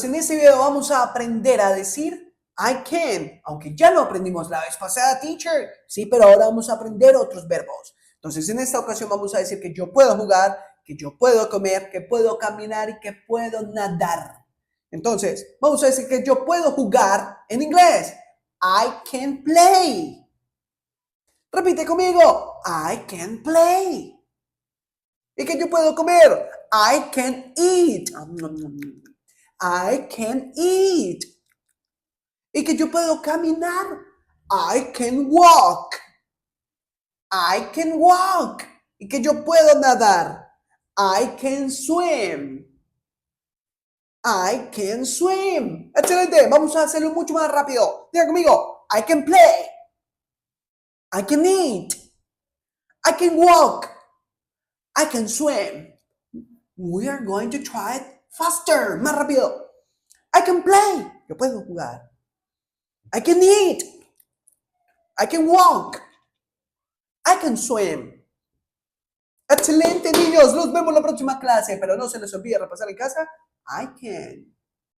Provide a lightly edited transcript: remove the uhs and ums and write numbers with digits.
En este video vamos a aprender a decir I can, aunque ya lo aprendimos la vez pasada, teacher. Sí, pero ahora vamos a aprender otros verbos. Entonces, en esta ocasión vamos a decir que yo puedo jugar, que yo puedo comer, que puedo caminar y que puedo nadar. Entonces, vamos a decir que yo puedo jugar en inglés. I can play. Repite conmigo. I can play. Y que yo puedo comer. I can eat. I can eat. Y que yo puedo caminar. I can walk. I can walk. Y que yo puedo nadar. I can swim. I can swim. Excelente. Vamos a hacerlo mucho más rápido. Diga conmigo. I can play. I can eat. I can walk. I can swim. We are going to try it faster. Más rápido. I can play. Yo puedo jugar. I can eat. I can walk. I can swim. Excelente, niños. Nos vemos en la próxima clase, pero no se les olvide repasar en casa. I can.